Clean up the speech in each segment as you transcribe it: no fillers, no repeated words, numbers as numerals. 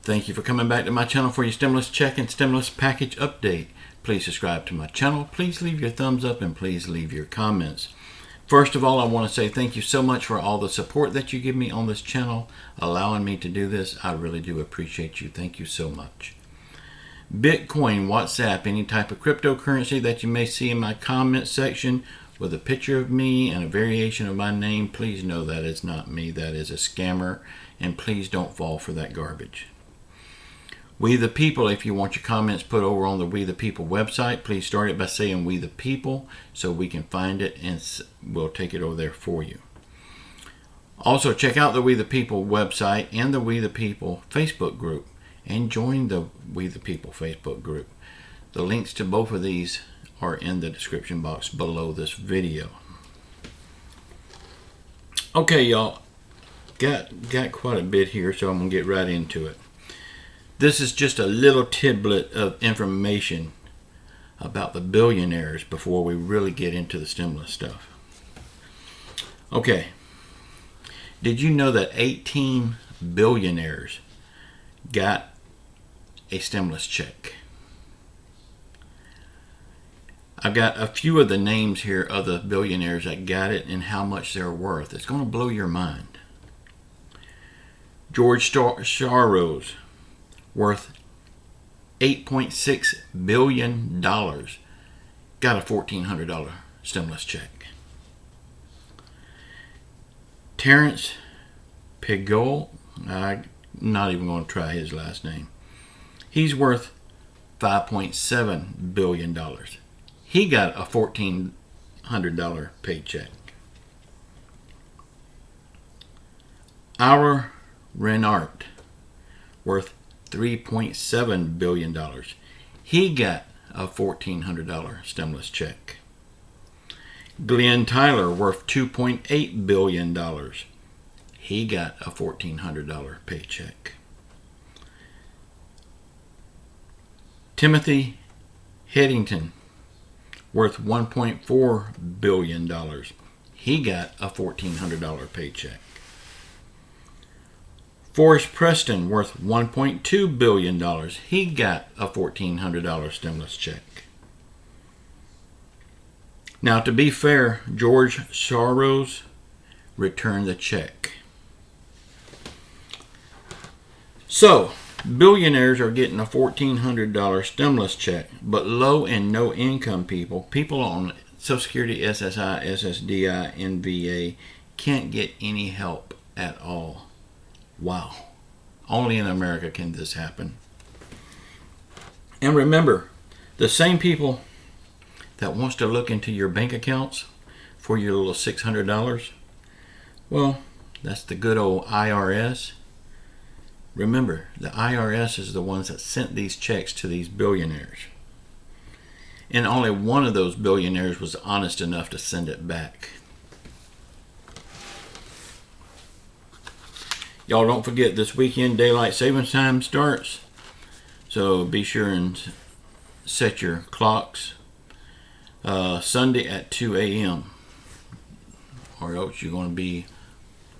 Thank you for coming back to my channel for your stimulus check and stimulus package update. Please subscribe to my channel. Please leave your thumbs up and please leave your comments. First of all, I want to say thank you so much for all the support that you give me on this channel, allowing me to do this. I really do appreciate you. Thank you so much. Bitcoin, WhatsApp, any type of cryptocurrency that you may see in my comment section with a picture of me and a variation of my name, please know that is not me. That is a scammer, and please don't fall for that garbage. We the People, if you want your comments put over on the We the People website, please start it by saying We the People so we can find it and we'll take it over there for you. Also, check out the We the People website and the We the People Facebook group and join the We the People Facebook group. The links to both of these are in the description box below this video. Okay, y'all, got quite a bit here, so I'm going to get right into it. This is just a little tidbit of information about the billionaires before we really get into the stimulus stuff. Okay, did you know that 18 billionaires got a stimulus check? I've got a few of the names here of the billionaires that got it and how much they're worth. It's going to blow your mind. George Soros, worth $8.6 billion, got a $1,400 stimulus check. Terrence Pigol, I'm not even going to try his last name. He's worth $5.7 billion. He got a $1,400 paycheck. Our Renart, worth $3.7 billion. He got a $1,400 stimulus check. Glenn Tyler, worth $2.8 billion. He got a $1,400 paycheck. Timothy Headington, worth $1.4 billion. He got a $1,400 paycheck. Forrest Preston, worth $1.2 billion. He got a $1,400 stimulus check. Now, to be fair, George Soros returned the check. So, billionaires are getting a $1,400 stimulus check, but low and no income people on Social Security, SSI, SSDI, and VA can't get any help at all. Wow. Only in America can this happen. And remember, the same people that wants to look into your bank accounts for your little $600, well, that's the good old IRS. Remember, the IRS is the ones that sent these checks to these billionaires. And only one of those billionaires was honest enough to send it back. Y'all don't forget, this weekend daylight savings time starts. So be sure and set your clocks Sunday at 2 a.m. or else you're going to be,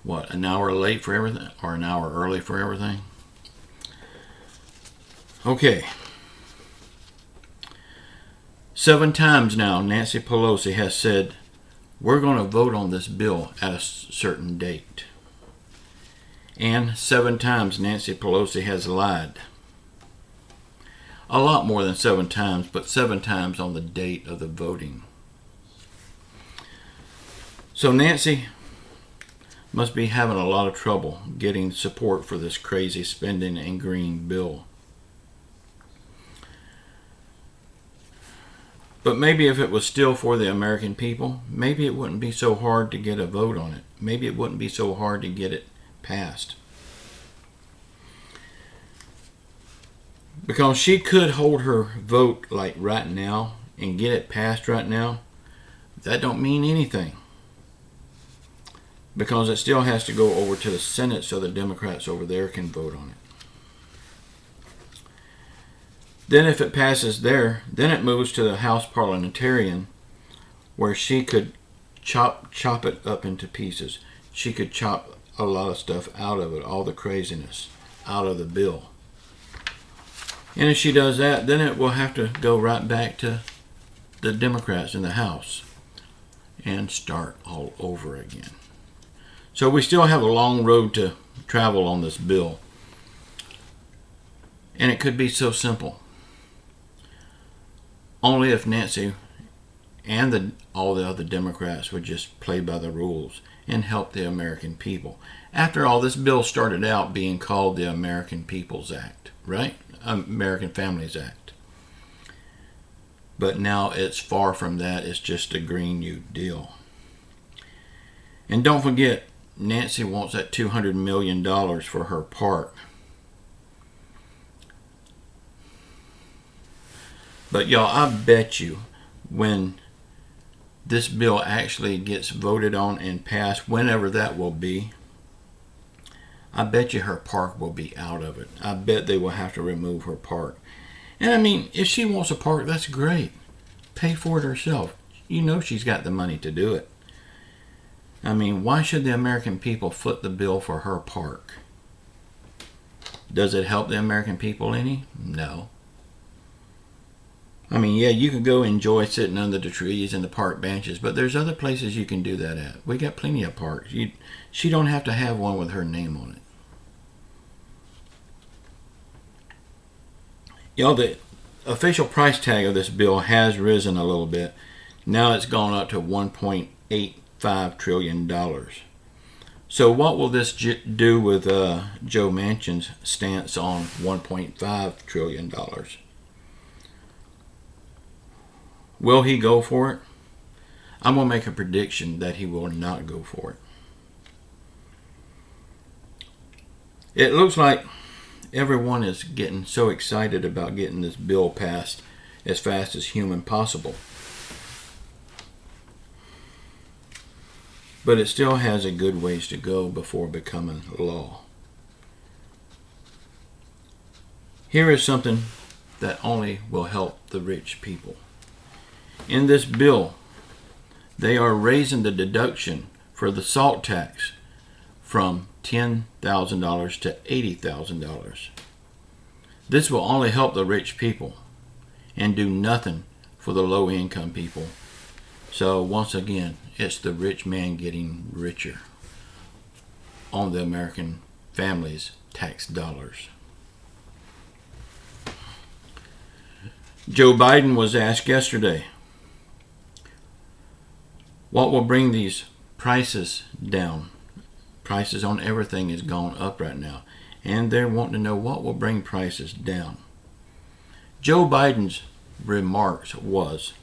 what, an hour late for everything? Or an hour early for everything? Okay. 7 times now, Nancy Pelosi has said, we're going to vote on this bill at a certain date. And 7 times Nancy Pelosi has lied. A lot more than 7 times, but 7 times on the date of the voting. So Nancy must be having a lot of trouble getting support for this crazy spending and green bill. But maybe if it was still for the American people, maybe it wouldn't be so hard to get a vote on it. Maybe it wouldn't be so hard to get it passed. Because she could hold her vote like right now and get it passed right now. That don't mean anything. Because it still has to go over to the Senate so the Democrats over there can vote on it. Then if it passes there, then it moves to the House Parliamentarian where she could chop it up into pieces. She could chop a lot of stuff out of it, all the craziness out of the bill. And if she does that, then it will have to go right back to the Democrats in the House and start all over again. So we still have a long road to travel on this bill. And it could be so simple. Only if Nancy and all the other Democrats would just play by the rules and help the American people. After all, this bill started out being called the American People's Act, right? American Families Act. But now it's far from that. It's just a Green New Deal. And don't forget, Nancy wants that $200 million for her park. But y'all, I bet you when this bill actually gets voted on and passed, whenever that will be, I bet you her park will be out of it. I bet they will have to remove her park. And I mean, if she wants a park, that's great. Pay for it herself. You know she's got the money to do it. I mean, why should the American people foot the bill for her park? Does it help the American people any? No. I mean, yeah, you can go enjoy sitting under the trees and the park benches, but there's other places you can do that at. We got plenty of parks. She don't have to have one with her name on it. Y'all, the official price tag of this bill has risen a little bit. Now it's gone up to $1.85 trillion. So what will this do with Joe Manchin's stance on $1.5 trillion? Will he go for it? I'm going to make a prediction that he will not go for it. It looks like everyone is getting so excited about getting this bill passed as fast as human possible. But it still has a good ways to go before becoming law. Here is something that only will help the rich people. In this bill, they are raising the deduction for the salt tax from $10,000 to $80,000. This will only help the rich people and do nothing for the low-income people. So once again, it's the rich man getting richer on the American families' tax dollars. Joe Biden was asked yesterday, what will bring these prices down? Prices on everything has gone up right now. And they're wanting to know what will bring prices down. Joe Biden's remarks was,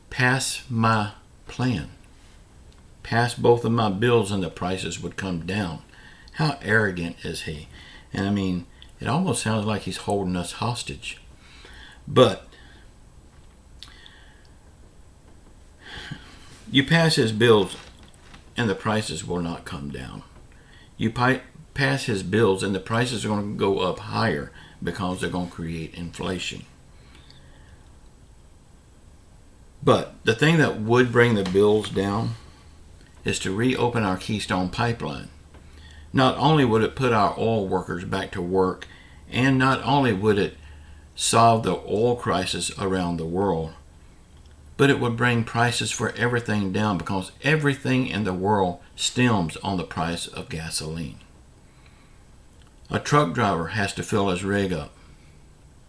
pass my plan. Pass both of my bills and the prices would come down. How arrogant is he? And I mean, it almost sounds like he's holding us hostage. But you pass his bills and the prices will not come down. You pass his bills and the prices are going to go up higher because they're going to create inflation. But the thing that would bring the bills down is to reopen our Keystone Pipeline. Not only would it put our oil workers back to work, and not only would it solve the oil crisis around the world, but it would bring prices for everything down because everything in the world stems on the price of gasoline. A truck driver has to fill his rig up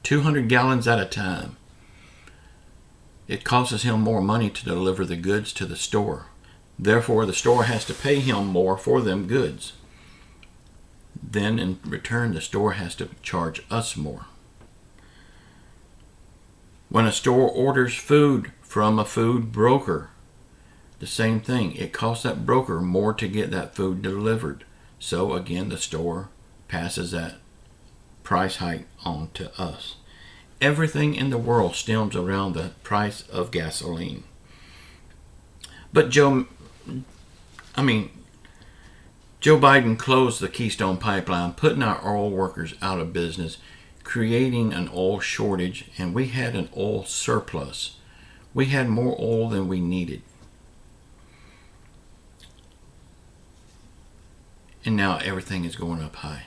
200 gallons at a time. It costs him more money to deliver the goods to the store. Therefore, the store has to pay him more for them goods. Then, in return, the store has to charge us more. When a store orders food from a food broker, the same thing. It costs that broker more to get that food delivered. So, again, the store passes that price hike on to us. Everything in the world stems around the price of gasoline. But Joe Biden closed the Keystone Pipeline, putting our oil workers out of business, creating an oil shortage, and we had an oil surplus. We had more oil than we needed. And now everything is going up high.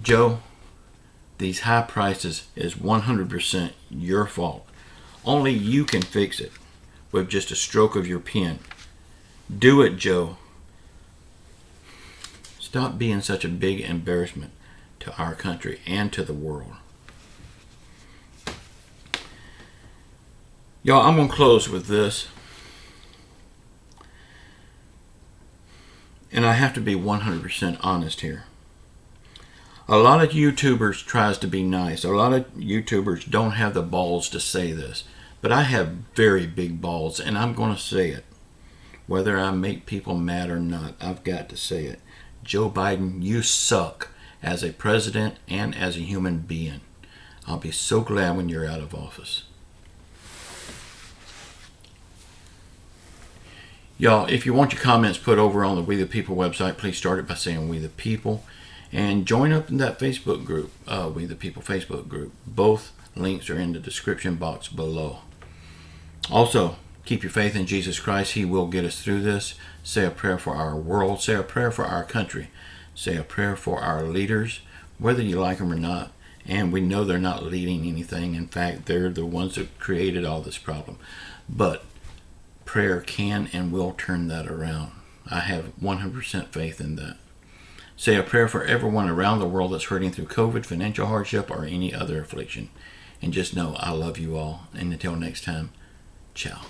Joe, these high prices is 100% your fault. Only you can fix it with just a stroke of your pen. Do it, Joe. Stop being such a big embarrassment to our country and to the world. Y'all, I'm going to close with this. And I have to be 100% honest here. A lot of YouTubers tries to be nice. A lot of YouTubers don't have the balls to say this. But I have very big balls, and I'm going to say it. Whether I make people mad or not, I've got to say it. Joe Biden, you suck as a president and as a human being. I'll be so glad when you're out of office. Y'all, if you want your comments put over on the We the People website, please start it by saying We the People. And join up in that Facebook group, We the People Facebook group. Both links are in the description box below. Also, keep your faith in Jesus Christ. He will get us through this. Say a prayer for our world. Say a prayer for our country. Say a prayer for our leaders, whether you like them or not. And we know they're not leading anything. In fact, they're the ones that created all this problem. But prayer can and will turn that around. I have 100% faith in that. Say a prayer for everyone around the world that's hurting through COVID, financial hardship, or any other affliction. And just know I love you all. And until next time, ciao.